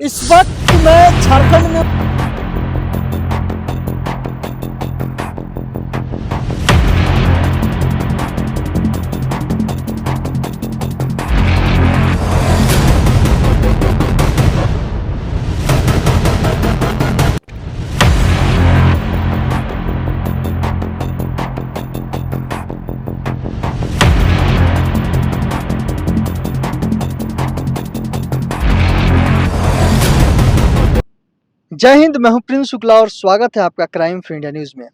इस वक्त मैं झारखंड में जय हिंद। मैं हूं प्रिंस शुक्ला और स्वागत है आपका क्राइम फ्री इंडिया न्यूज में।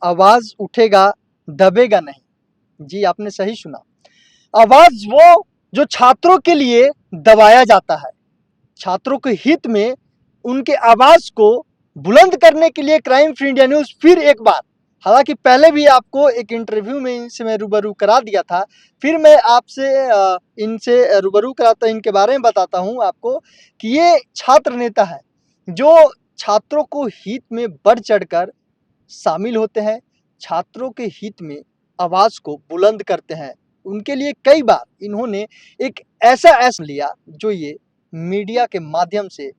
आवाज उठेगा दबेगा नहीं। जी आपने सही सुना। आवाज वो जो छात्रों के लिए दबाया जाता है, छात्रों के हित में उनके आवाज को बुलंद करने के लिए क्राइम फ्री इंडिया न्यूज फिर एक बार, हालांकि पहले भी आपको एक इंटरव्यू में इनसे मैं रूबरू करा दिया था, फिर मैं आपसे इनसे रूबरू कराता, इनके बारे में बताता हूं आपको कि ये छात्र नेता है जो छात्रों को हित में बढ़ चढ़कर शामिल होते हैं, छात्रों के हित में आवाज को बुलंद करते हैं। उनके लिए कई बार इन्होंने एक ऐसा लिया जो ये मीडिया के माध्यम से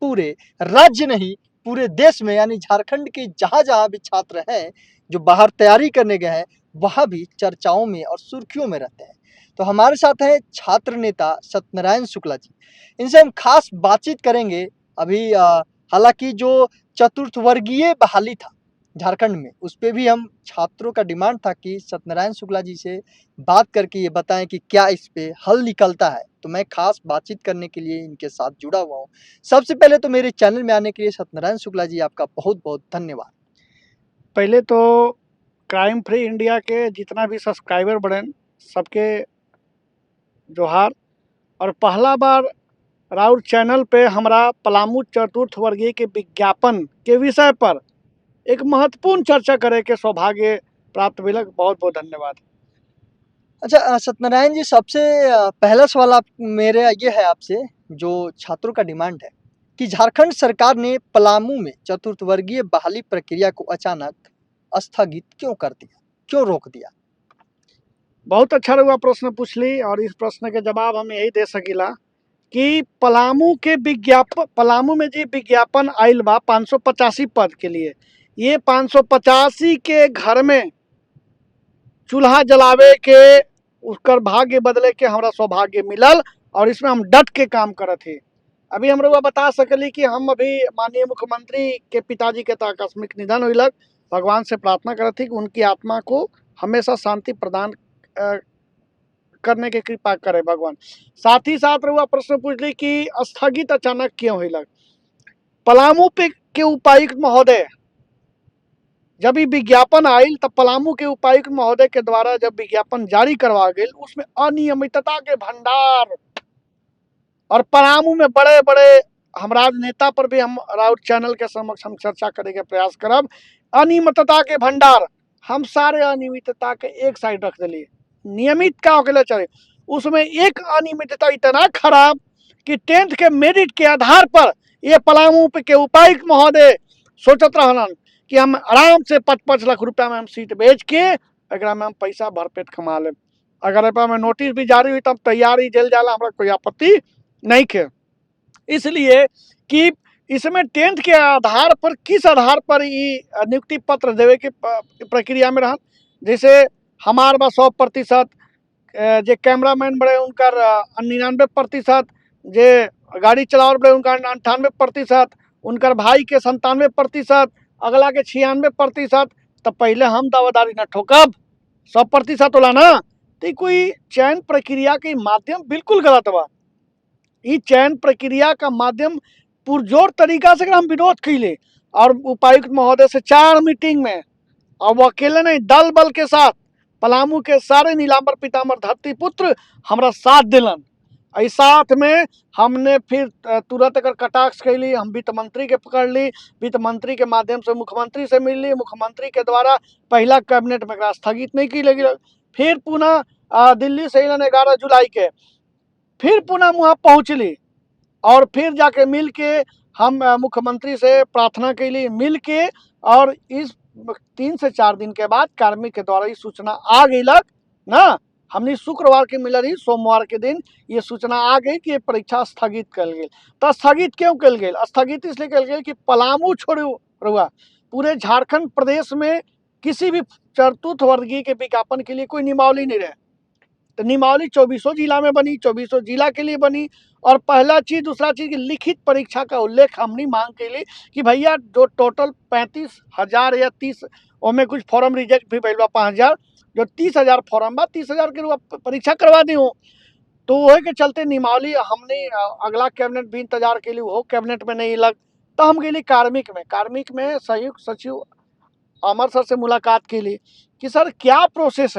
पूरे राज्य नहीं पूरे देश में, यानी झारखंड के जहां जहां भी छात्र हैं जो बाहर तैयारी करने गए हैं वहां भी चर्चाओं में और सुर्खियों में रहते हैं। तो हमारे साथ है छात्र नेता सत्यनारायण शुक्ला जी। इनसे हम खास बातचीत करेंगे। अभी हालांकि जो चतुर्थ वर्गीय बहाली था झारखंड में, उस पे भी हम छात्रों का डिमांड था कि सत्यनारायण शुक्ला जी से बात करके ये बताएं कि क्या इस पे हल निकलता है। तो मैं खास बातचीत करने के लिए इनके साथ जुड़ा हुआ हूँ। सबसे पहले तो मेरे चैनल में आने के लिए सत्यनारायण शुक्ला जी आपका बहुत बहुत धन्यवाद। पहले तो क्राइम फ्री इंडिया के जितना भी सब्सक्राइबर बढ़े सबके जोहार। और पहला बार राउर चैनल पे हमरा पलामू चतुर्थ वर्गीय के विज्ञापन के विषय पर एक महत्वपूर्ण चर्चा करे के सौभाग्य प्राप्त मिलक। बहुत बहुत धन्यवाद। अच्छा सत्यनारायण जी, सबसे पहला सवाल मेरे ये है आपसे, जो छात्रों का डिमांड है कि झारखंड सरकार ने पलामू में चतुर्थ वर्गीय बहाली प्रक्रिया को अचानक स्थगित क्यों कर दिया, क्यों रोक दिया? बहुत अच्छा रहुआ प्रश्न पूछली और इस प्रश्न के जवाब हम यही दे सकीला कि पलामू में जी विज्ञापन आयल बा 585 पद के लिए। ये 585 के घर में चूल्हा जलावे के उसकर भाग्य बदले के हमरा सौभाग्य मिलल और इसमें हम डट के काम करत थे। अभी हम लोग बता सकली कि हम अभी माननीय मुख्यमंत्री के पिताजी के आकस्मिक निधन हुईलक। भगवान से प्रार्थना करत थी कि उनकी आत्मा को हमेशा शांति प्रदान करने की कृपा करे भगवान। साथ ही साथ रहुआ प्रश्न पूछली कि स्थगित अचानक क्यों हुईलक। पलामू पे के उपायुक्त महोदय जब ये विज्ञापन आयल तब पलामू के उपायुक्त महोदय के द्वारा जब विज्ञापन जारी करवा गए उसमें अनियमितता के भंडार और पलामू में बड़े बड़े हमारा नेता पर भी हम राउत चैनल के समक्ष हम चर्चा करे के प्रयास करब। अनियमितता के भंडार हम सारे अनियमितता के एक साइड रख दिलिए। नियमित का होके चले उसमें एक अनियमितता इतना खराब कि 10th के मेरिट के आधार पर ये पलामू के उपायुक्त महोदय सोचत रहलन कि हम आराम से 5-5 लाख रुपया में हम सीट बेच के अगर में हम पैसा भरपेट कमा ले। अगर में नोटिस भी जारी हुई तब तैयार ही जेल जाला, हमारा कोई आपत्ति नहीं के। इसलिए कि इसमें 10th के आधार पर किस आधार पर ये नियुक्ति पत्र देवे के प्रक्रिया में रहा। जैसे हमार बा 100%, जे कैमरामैन बड़े उनकर 99%, जे गाड़ी चलावर बड़े उनका 98%, उनकर भाई के 97%, अगला के 96%। तो पहले हम दावेदारी न ठोकब 100% होला ना। तो कोई चयन प्रक्रिया के माध्यम बिल्कुल गलत बा। ये चयन प्रक्रिया का माध्यम पुरजोर तरीका से हम विरोध कैले और उपायुक्त महोदय से 4 मीटिंग में, और वो अकेले नहीं दल बल के साथ पलामू के सारे नीलांबर पीताम्बर धरती पुत्र हमारा साथ दिलन। इस साथ में हमने फिर तुरंत अगर कटाक्ष कैली, हम वित्त मंत्री के पकड़ ली, वित्त मंत्री के माध्यम से मुख्यमंत्री से मिल ली, मुख्यमंत्री के द्वारा पहला कैबिनेट में स्थगित नहीं की लगी। फिर पुनः दिल्ली से 11 जुलाई के फिर पुनः वहाँ पहुँचली और फिर जाके मिल के हम मुख्यमंत्री से प्रार्थना कैली, मिल के और इस 3 से 4 दिन के बाद कार्मिक के द्वारा ये सूचना आ गई लग ना। हमने शुक्रवार के मिलल ही सोमवार के दिन ये सूचना आ गई कि ये परीक्षा स्थगित कल गई। तो स्थगित क्यों कल गई? स्थगित इसलिए कल गई कि पलामू छोड़ू रुआ पूरे झारखंड प्रदेश में किसी भी चतुर्थ वर्गीय के विज्ञापन के लिए कोई नियमावली नहीं रहे। तो नियमावली 24 जिला में बनी, 24 जिला के लिए बनी। और पहला चीज, दूसरा चीज की लिखित परीक्षा का उल्लेख हमने मांग के लिए कि भैया जो टोटल 35,000 या 30 में कुछ फॉर्म रिजेक्ट भी भइल बा 5,000, जो 30,000 फॉर्म बा 30,000 के रुआ परीक्षा करवा दी हो। तो वही के चलते नियमावली हमने अगला कैबिनेट भी इंतजार के लिए, वो कैबिनेट में नहीं लग। तो हम गए कार्मिक में संयुक्त सचिव अमर सर से मुलाकात के लिए कि सर क्या प्रोसेस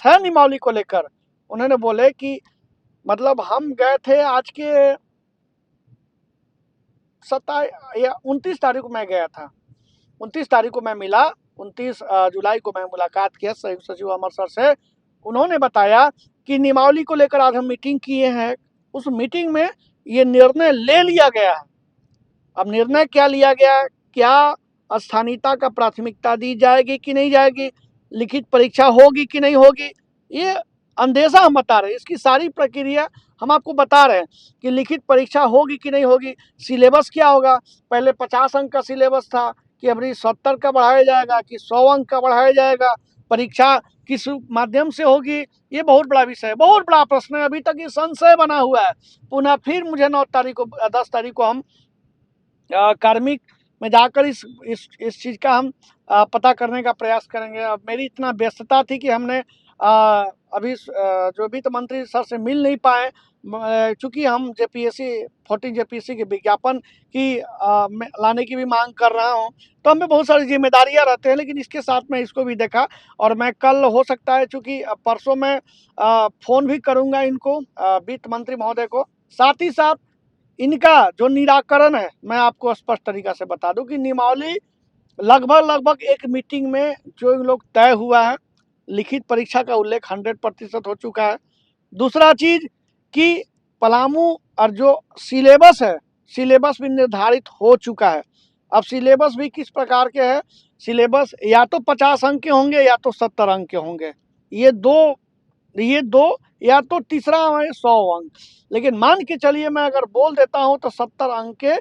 है नियमावली को लेकर। उन्होंने बोले कि मतलब हम गए थे आज के 29 तारीख को मैं गया था, 29 तारीख को मैं मिला, 29 जुलाई को मैं मुलाकात किया संयुक्त सचिव अमर सर से। उन्होंने बताया कि नियमावली को लेकर आज हम मीटिंग किए हैं, उस मीटिंग में ये निर्णय ले लिया गया है। अब निर्णय क्या लिया गया, क्या स्थानीयता का प्राथमिकता दी जाएगी कि नहीं जाएगी, लिखित परीक्षा होगी कि नहीं होगी, ये अंदेशा हम बता रहे हैं। इसकी सारी प्रक्रिया हम आपको बता रहे हैं कि लिखित परीक्षा होगी कि नहीं होगी, सिलेबस क्या होगा। पहले 50 अंक का सिलेबस था कि अभी 70 का बढ़ाया जाएगा कि 100 अंक का बढ़ाया जाएगा, परीक्षा किस माध्यम से होगी, ये बहुत बड़ा विषय है, बहुत बड़ा प्रश्न है। अभी तक ये संशय बना हुआ है। पुनः फिर मुझे 10 तारीख को हम कार्मिक में जाकर इस चीज़ का हम पता करने का प्रयास करेंगे। अब मेरी इतना व्यस्तता थी कि हमने अभी जो वित्त मंत्री सर से मिल नहीं पाए, चूँकि हम जेपीएससी 14 जेपीएससी के विज्ञापन की लाने की भी मांग कर रहा हूँ, तो हमें बहुत सारी जिम्मेदारियां रहते हैं। लेकिन इसके साथ मैं इसको भी देखा, और मैं कल हो सकता है, चूँकि परसों मैं फ़ोन भी करूँगा इनको, वित्त मंत्री महोदय को। साथ ही साथ इनका जो निराकरण है, मैं आपको स्पष्ट तरीका से बता दूं कि नियमावली लगभग एक मीटिंग में जो इन लोग तय हुआ है, लिखित परीक्षा का उल्लेख 100% हो चुका है। दूसरा चीज कि पलामू और जो सिलेबस है, सिलेबस भी निर्धारित हो चुका है। अब सिलेबस भी किस प्रकार के है, सिलेबस या तो 50 अंक के होंगे या तो 70 अंक के होंगे, ये दो या तो तीसरा है 100 अंक। लेकिन मान के चलिए मैं अगर बोल देता हूं तो 70 अंक के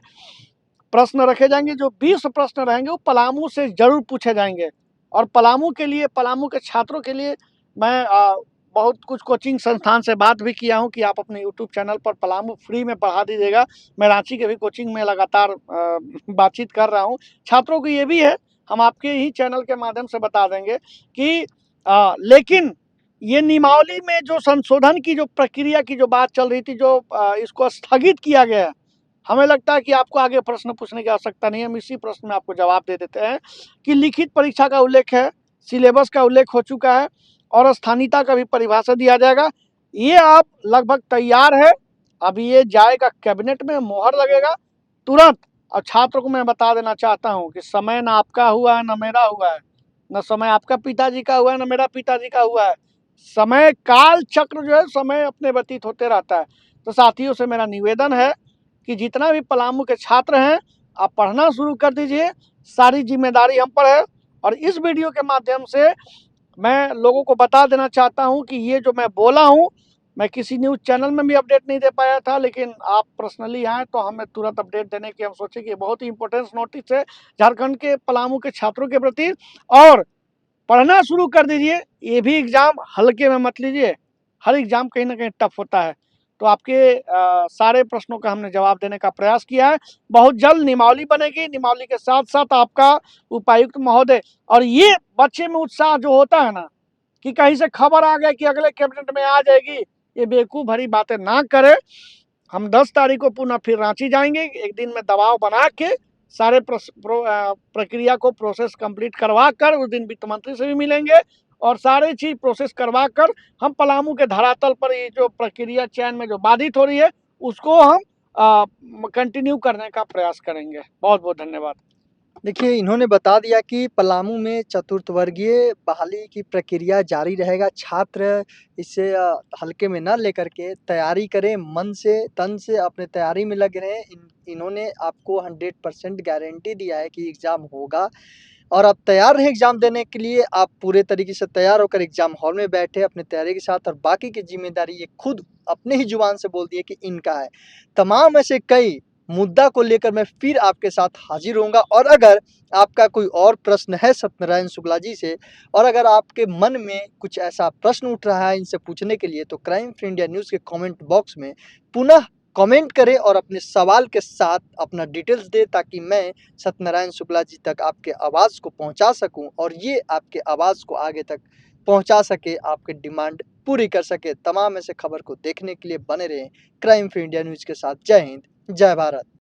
प्रश्न रखे जाएंगे। जो 20 प्रश्न रहेंगे वो पलामू से जरूर पूछे जाएंगे। और पलामू के छात्रों के लिए मैं बहुत कुछ कोचिंग संस्थान से बात भी किया हूं कि आप अपने यूट्यूब चैनल पर पलामू फ्री में पढ़ा दीजिएगा। मैं रांची के भी कोचिंग में लगातार बातचीत कर रहा हूं। छात्रों को ये भी है, हम आपके ही चैनल के माध्यम से बता देंगे कि लेकिन ये नियमावली में जो संशोधन की जो प्रक्रिया की जो बात चल रही थी, जो इसको स्थगित किया गया है, हमें लगता है कि आपको आगे प्रश्न पूछने की आवश्यकता नहीं है। हम इसी प्रश्न में आपको जवाब दे देते हैं कि लिखित परीक्षा का उल्लेख है, सिलेबस का उल्लेख हो चुका है और स्थानीयता का भी परिभाषा दिया जाएगा। ये आप लगभग तैयार है। अभी ये जाएगा कैबिनेट में, मोहर लगेगा तुरंत। और छात्र को मैं बता देना चाहता हूँ कि समय ना आपका हुआ है ना मेरा हुआ है, न समय आपका पिताजी का हुआ है ना मेरा पिताजी का हुआ है। समय काल चक्र जो है, समय अपने व्यतीत होते रहता है। तो साथियों से मेरा निवेदन है कि जितना भी पलामू के छात्र हैं, आप पढ़ना शुरू कर दीजिए, सारी जिम्मेदारी हम पर है। और इस वीडियो के माध्यम से मैं लोगों को बता देना चाहता हूं कि ये जो मैं बोला हूं, मैं किसी न्यूज़ चैनल में भी अपडेट नहीं दे पाया था, लेकिन आप पर्सनली आए तो हमें तुरंत अपडेट देने की हम सोचे कि बहुत ही इंपॉर्टेंस नोटिस है झारखंड के पलामू के छात्रों के प्रति। और पढ़ना शुरू कर दीजिए, ये भी एग्जाम हल्के में मत लीजिए, हर एग्जाम कहीं ना कहीं टफ होता है। तो आपके सारे प्रश्नों का हमने जवाब देने का प्रयास किया है। बहुत जल्द नियमावली बनेगी, नियमावली के साथ साथ आपका उपायुक्त महोदय। और ये बच्चे में उत्साह जो होता है ना कि कहीं से खबर आ गया कि अगले कैबिनेट में आ जाएगी, ये बेवकूफ़ भरी बातें ना करें। हम 10 तारीख को पुनः फिर रांची जाएंगे, एक दिन में दबाव बना के सारे प्रक्रिया को प्रोसेस कंप्लीट करवा कर उस दिन वित्त मंत्री से भी मिलेंगे और सारे चीज प्रोसेस करवा कर हम पलामू के धरातल पर ये जो प्रक्रिया चयन में जो बाधित हो रही है उसको हम कंटिन्यू करने का प्रयास करेंगे। बहुत बहुत धन्यवाद। देखिए, इन्होंने बता दिया कि पलामू में चतुर्थ वर्गीय बहाली की प्रक्रिया जारी रहेगा। छात्र इसे हल्के में ना लेकर के तैयारी करें, मन से तन से अपने तैयारी में लगे रहें। इन्होंने आपको 100% गारंटी दिया है कि एग्ज़ाम होगा। और आप तैयार रहे एग्जाम देने के लिए। आप पूरे तरीके से तैयार होकर एग्जाम हॉल में बैठे अपने तैयारी के साथ, और बाकी की जिम्मेदारी ये खुद अपने ही जुबान से बोल दिए कि इनका है। तमाम ऐसे कई मुद्दा को लेकर मैं फिर आपके साथ हाजिर होऊंगा। और अगर आपका कोई और प्रश्न है सत्यनारायण शुक्ला जी से, और अगर आपके मन में कुछ ऐसा प्रश्न उठ रहा है इनसे पूछने के लिए, तो क्राइम फ्री इंडिया न्यूज़ के कमेंट बॉक्स में पुनः कमेंट करें और अपने सवाल के साथ अपना डिटेल्स दें, ताकि मैं सत्यनारायण शुक्ला जी तक आपके आवाज़ को पहुंचा सकूं और ये आपके आवाज़ को आगे तक पहुंचा सके, आपके डिमांड पूरी कर सके। तमाम ऐसे खबर को देखने के लिए बने रहें क्राइम फ्री इंडिया न्यूज़ के साथ। जय हिंद, जय भारत।